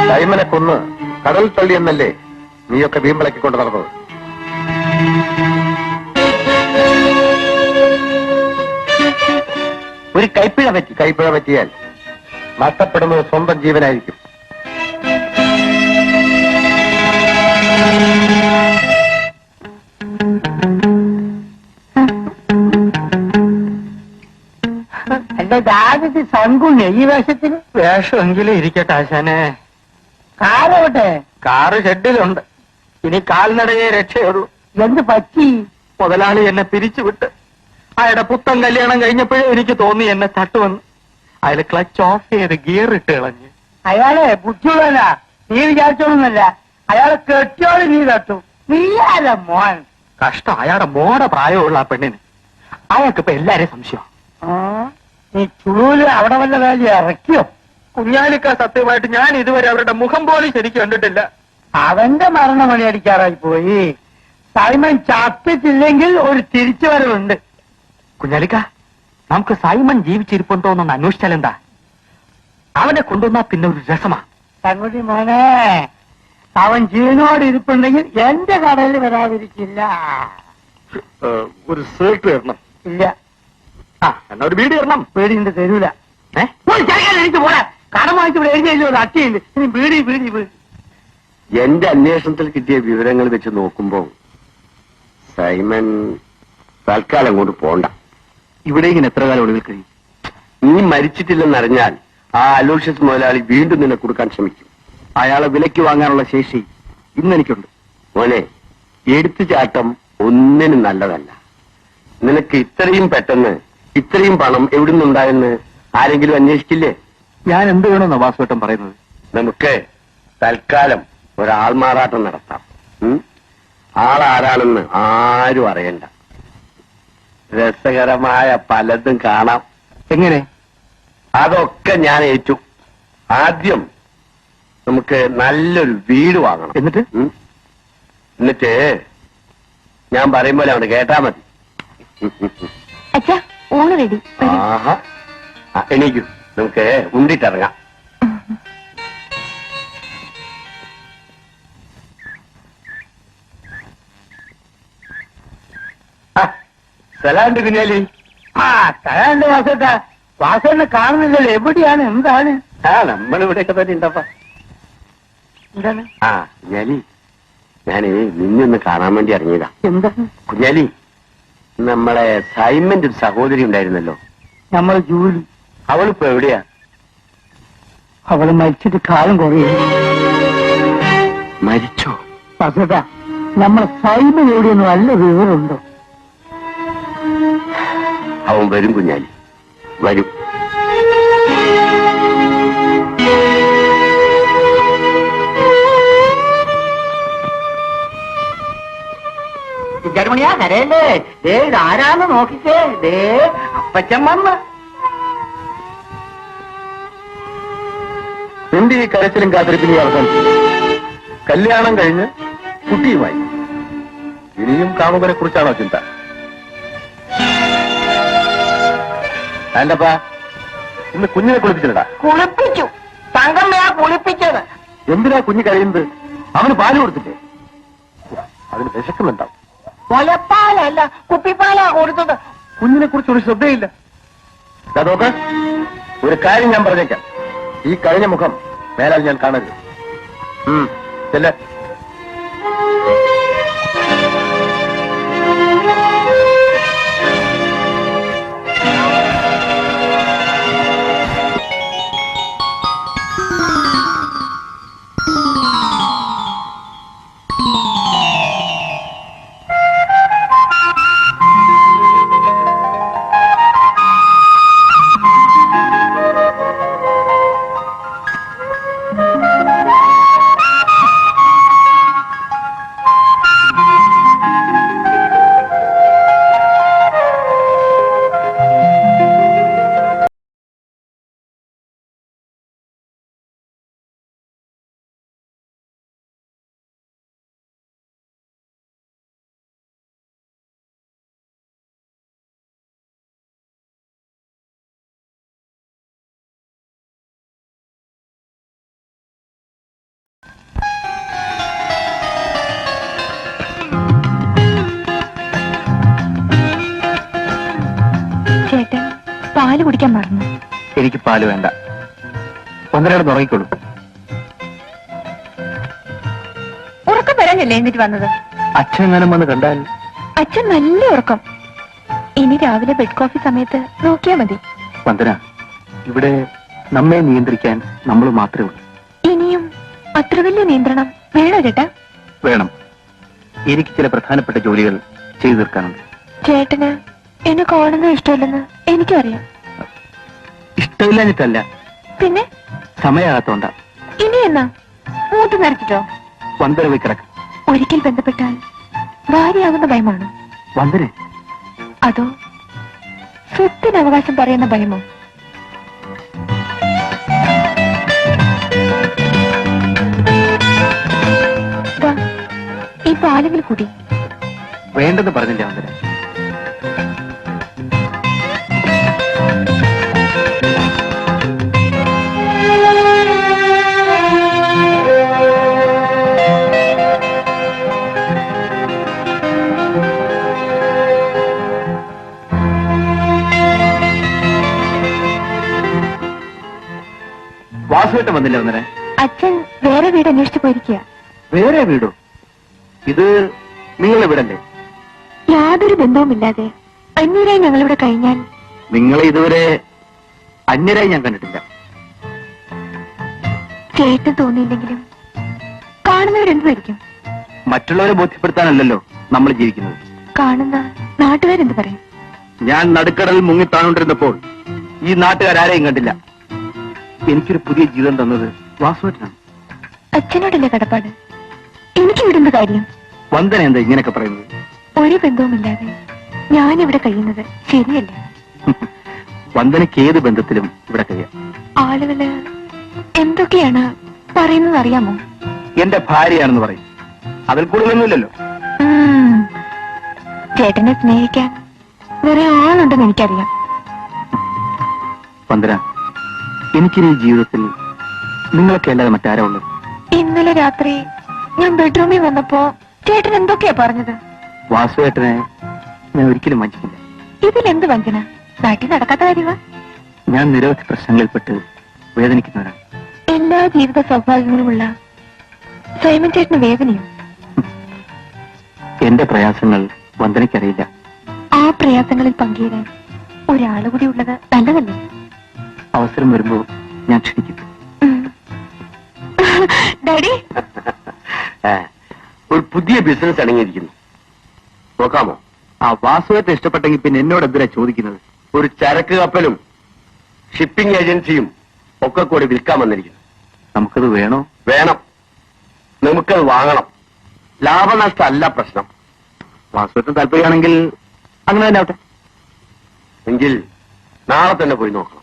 സൈമനെ കൊന്ന് കടൽ തള്ളിയെന്നല്ലേ നീയൊക്കെ വീമ്പിളക്കിക്കൊണ്ട് നടന്നത്? ഒരു കൈപ്പിഴ പറ്റിയാൽ നഷ്ടപ്പെടുന്നത് സ്വന്തം ജീവനായിരിക്കും. എന്റെ ദാദയ്ക്ക് സങ്കുണ്യ ഈ വേഷത്തിന്. വേഷമെങ്കിലും ഇരിക്കട്ടെ ആശാനെ. കാറോട്ടെ? കാറ് ഷെഡിലുണ്ട്. ഇനി കാൽനടയെ രക്ഷയുള്ളൂ. എന്ത് പറ്റി? മുതലാളി എന്നെ പിരിച്ചുവിട്ട്. അയാളുടെ പുത്തൻ കല്യാണം കഴിഞ്ഞപ്പോഴേ എനിക്ക് തോന്നി എന്നെ തട്ടുവന്ന്. അയാൾ ക്ലച്ച് ഓഫ് ചെയ്ത് ഗിയർ ഇട്ട് കളഞ്ഞ്. അയാളെ ബുദ്ധിയുള്ളല്ല, നീ വിചാരിച്ചോളൂന്നല്ല. അയാളെ കെട്ടിയോളി നീ തട്ടു. നീ ആരാ മോൻ? കഷ്ടം, അയാളുടെ മോടെ പ്രായമുള്ള ആ പെണ്ണിന്. അയാൾക്കിപ്പോ എല്ലാരെയും സംശയം. നീ ചുളൂല് അവിടെ വല്ല വേലി ഇറക്കിയോ? കുഞ്ഞാലിക്ക, സത്യമായിട്ട് ഞാൻ ഇതുവരെ അവരുടെ മുഖം പോലും ശരിക്കും കണ്ടിട്ടില്ല. അവന്റെ മരണമണി അടിക്കാറായി പോയി. സൈമൻ ചത്തിട്ടില്ലെങ്കിൽ ഒരു തിരിച്ചുവരവുണ്ട്. കുഞ്ഞാലിക്ക, നമുക്ക് സൈമൺ ജീവിച്ചിരിപ്പുണ്ടോ എന്നൊന്ന് അന്വേഷിച്ചാലെന്താ? അവനെ കൊണ്ടുവന്നാ പിന്നെ ഒരു രസമാ. തങ്കുടി മോനെ, അവൻ ജീവനോട് ഇരിപ്പുണ്ടെങ്കിൽ എന്റെ കടയിൽ വരാതിരിക്കില്ല. ഒരു സേർട്ട് തരണം. ഇല്ല. എന്നാ ഒരു ബീഡി തരണം. ബീഡിന്റെ തരൂല. എനിക്ക് പോരാ. കടം വാങ്ങിച്ച് ഇവിടെ എഴുതിയല്ലോ, ഒരു അട്ടിയുണ്ട്. ഇനി ബീഡി ബീഡി ബീഡി. എന്റെ അന്വേഷണത്തിൽ കിട്ടിയ വിവരങ്ങൾ വെച്ച് നോക്കുമ്പോ സൈമൻ തൽക്കാലം കൊണ്ട് പോണ്ട. ഇവിടെ ഇങ്ങനെ എത്ര കാലം ഒളിവിൽ കഴിയും? നീ മരിച്ചിട്ടില്ലെന്നറിഞ്ഞാൽ ആ അലോഷ്യസ് മുതലാളി വീണ്ടും നിന്നെ കൊടുക്കാൻ ശ്രമിക്കും. അയാളെ വിലയ്ക്ക് വാങ്ങാനുള്ള ശേഷി ഇന്നെനിക്കുണ്ട്. മോനെ, എടുത്തുചാട്ടം ഒന്നിനും നല്ലതല്ല. നിനക്ക് ഇത്രയും പെട്ടെന്ന് ഇത്രയും പണം എവിടുന്നുണ്ടായെന്ന് ആരെങ്കിലും അന്വേഷിക്കില്ലേ? ഞാൻ എന്ത് വേണമെന്നാ വാസുവേട്ടൻ പറയുന്നത്? നമുക്ക് തൽക്കാലം ഒരാൾമാറാട്ടം നടത്താം. ആളാരാണെന്ന് ആരും അറിയണ്ട. രസകരമായ പലതും കാണാം. എങ്ങനെ? അതൊക്കെ ഞാൻ ഏറ്റു. ആദ്യം നമുക്ക് നല്ലൊരു വീട് വാങ്ങണം. എന്നിട്ട് ഞാൻ പറയും പോലെ അവിടെ കേട്ടാ മതി. ഊണ് റെഡി. ആഹാ, എണീക്കൂ, നമുക്ക് ഉണ്ടിട്ടിറങ്ങാം. സ്ഥലമുണ്ട് കുഞ്ഞാലി. സ്ഥലമുണ്ട് വാസേട്ടാ. വാസേട്ടനെ കാണുന്നില്ലല്ലോ. എവിടെയാണ്? എന്താണ്? നമ്മളിവിടെയൊക്കെ തന്നെ ഉണ്ടപ്പ. എന്താണ്? കുഞ്ഞാലി, ഞാന് നിന്നൊന്ന് കാണാൻ വേണ്ടി ഇറങ്ങിയതാ. എന്താണ്? കുഞ്ഞാലി, നമ്മളെ സൈമന്റെ ഒരു സഹോദരി ഉണ്ടായിരുന്നല്ലോ, നമ്മൾ ജൂലി. അവളിപ്പോ എവിടെയാ? അവള് മരിച്ചിട്ട് കാലം കുറയും. മരിച്ചോ? വാസേട്ടാ, നമ്മളെ സൈമൻ എവിടെയൊന്നും നല്ല വിവരമുണ്ടോ? അവൻ വരും കുഞ്ഞാലി, വരും. ജർമ്മണിയാ കരയല്ലേ? ദേ ഇതാരാന്ന് നോക്കിക്കേ. ദേ അപ്പച്ചൻ വന്ന്. നിന്റെ ഈ കരച്ചിലും കാത്തിരിപ്പിനും അവസാനിച്ചു. കല്യാണം കഴിഞ്ഞ് കുട്ടിയുമായി. ഇനിയും കാമുകനെ കുറിച്ചാണോ ചിന്ത? ആന്റപ്പാ, ഇന്ന് കുഞ്ഞിനെ കുളിപ്പിച്ചില്ലടാ. കുളിപ്പിച്ചു. തങ്കമ്മയാ കുളിപ്പിച്ചത്. എന്തിനാ കുഞ്ഞ് കഴിയുന്നത്? അവന് പാല് കൊടുത്തില്ലേ? അതിന് വിശക്കുന്നുണ്ടാവും. മുലപ്പാലല്ല, കുപ്പിപ്പാലാ കൊടുത്തത്. കുഞ്ഞിനെ കുറിച്ച് ഒരു ശ്രദ്ധയില്ല. നോക്ക്, ഒരു കാര്യം ഞാൻ പറഞ്ഞേക്കാം. ഈ കഴിഞ്ഞ മുഖം മേലാൽ ഞാൻ കാണരുത്. ചെല്ല. പാല് കുടിക്കാൻ മറന്നു. എനിക്ക് പാല് വേണ്ട. ഒന്നരയുടെ തുടങ്ങിക്കോളൂ. ഉറക്കം വരാനല്ലേ എന്നിട്ട് വന്നത്? അച്ഛനെങ്ങാനും വന്ന് കണ്ടാൽ? അച്ഛൻ നല്ല ഉറക്കം. ഇനി രാവിലെ ബെഡ് കോഫി സമയത്ത് നോക്കിയാ മതി. വന്ദന, ഇവിടെ നമ്മെ നിയന്ത്രിക്കാൻ നമ്മൾ മാത്രമേ ഉള്ളൂ. ഇനിയും അത്ര വലിയ നിയന്ത്രണം വേണോ ചേട്ടാ? വേണം. എനിക്ക് ചില പ്രധാനപ്പെട്ട ജോലികൾ ചെയ്തു തീർക്കാനുണ്ട്. ചേട്ടന് എന്നെ കാണുന്നത് ഇഷ്ടമല്ലെന്ന് എനിക്കും അറിയാം. ഇഷ്ടമില്ലാഞ്ഞിട്ടല്ല, പിന്നെ സമയമാകത്തോണ്ട. ഇനി എന്നാ മൂത്ത് നരച്ചിട്ടോ? വന്ദന പോയി കിടക്കും. ഒരിക്കൽ ബന്ധപ്പെട്ടാൽ ഭാര്യയാകുന്ന ഭയമാണോ? വന്ദന, അതോ സ്വത്തിന് അവകാശം പറയുന്ന ഭയമോ? ദാ, ഈ പാലെങ്കിൽ കൂടി. വേണ്ടെന്ന് പറഞ്ഞില്ല വന്ദന. വാസുവേട്ടൻ വന്നില്ല വന്നേ? അച്ഛൻ വേറെ വീട് അന്വേഷിച്ചു പോയിരിക്കുക. വേറെ വീടോ? ഇത് നിങ്ങളുടെ വീടല്ലേ? യാതൊരു ബന്ധവുമില്ലാതെ അന്യരായി ഞങ്ങളിവിടെ കഴിഞ്ഞാൽ നിങ്ങളെ ഇതുവരെ അന്യരായി ഞാൻ കണ്ടിട്ടില്ല. കേട്ട് തോന്നിയില്ലെങ്കിലും കാണുന്നവരെന്തായിരിക്കും? മറ്റുള്ളവരെ ബോധ്യപ്പെടുത്താനല്ലല്ലോ നമ്മൾ ജീവിക്കുന്നത്. കാണുന്ന നാട്ടുകാരെന്ത് പറയും? ഞാൻ നടുക്കടലിൽ മുങ്ങിത്താണോണ്ടിരുന്നപ്പോൾ ഈ നാട്ടുകാരാരെയും കണ്ടില്ല. എനിക്കൊരു പുതിയ ജീവിതം തന്നത് വാസുവേട്ടനാണ്. അച്ഛനോടല്ലേ കടപ്പാട്? എനിക്ക് ഇവിടുന്ന കാര്യം. വന്ദന എന്താ ഇങ്ങനെയൊക്കെ പറയുന്നത്? ഒരു ബന്ധവുമില്ലാതെ ഞാനിവിടെ കഴിയുന്നത് ശരിയല്ല. വന്ദനയ്ക്ക് ഏത് ബന്ധത്തിലും ഇവിടെ കഴിയാം. ആളുകള് എന്തൊക്കെയാണ് പറയുന്നത് അറിയാമോ? എന്റെ ഭാര്യയാണെന്ന് പറയും. അതിൽ കൂടുതലൊന്നുമില്ലല്ലോ. ചേട്ടനെ സ്നേഹിക്കാൻ വേറെ ആളുണ്ടെന്ന് എനിക്കറിയാം. വന്ദന, എനിക്കിനി ഈ ജീവിതത്തിൽ നിങ്ങളൊക്കെ അല്ലാതെ മറ്റാരാ ഉള്ളത്? ഇന്നലെ രാത്രി ഞാൻ ബെഡ്റൂമിൽ വന്നപ്പോ ചേട്ടൻ എന്തൊക്കെയാ പറഞ്ഞത്? വാസുവേട്ടനെ ഞാൻ ഒരിക്കലും വഞ്ചിക്കില്ല. ഇതിലെന്ത് വഞ്ചന? നാട്ടിൽ നടക്കാത്ത കാര്യമാ. ഞാൻ നിരവധി പ്രശ്നങ്ങളിൽപ്പെട്ട് വേദനിക്കുന്നവരാണ്. എല്ലാ ജീവിത സൗഭാഗ്യങ്ങളുമുള്ള സൈമൻ ചേട്ടന് വേദനയും. എന്റെ പ്രയാസങ്ങൾ വന്ദനയ്ക്കറിയില്ല. ആ പ്രയാസങ്ങളിൽ പങ്കുചേരാൻ ഒരാള് കൂടി ഉള്ളത് നല്ലതല്ലേ? അവസരം വരുമ്പോ ഞാൻ ക്ഷണിക്കും. ഡാഡി, ഒരു പുതിയ ബിസിനസ് അടങ്ങിയിരിക്കുന്നു. നോക്കാമോ? ആ വാസുവേട്ടൻ ഇഷ്ടപ്പെട്ടെങ്കിൽ പിന്നെ എന്നോട് എന്തിനാ ചോദിക്കുന്നത്? ഒരു ചരക്ക് കപ്പലും ഷിപ്പിംഗ് ഏജൻസിയും ഒക്കെ കൂടി വിൽക്കാൻ വന്നിരിക്കുന്നു. നമുക്കത് വേണോ? വേണം. നമുക്കത് വാങ്ങണം. ലാഭനഷ്ടം അല്ല പ്രശ്നം. വാസുവേട്ടൻ താല്പര്യമാണെങ്കിൽ അങ്ങനെ തന്നെ ആവട്ടെ. എങ്കിൽ നാളെ തന്നെ പോയി നോക്കണം.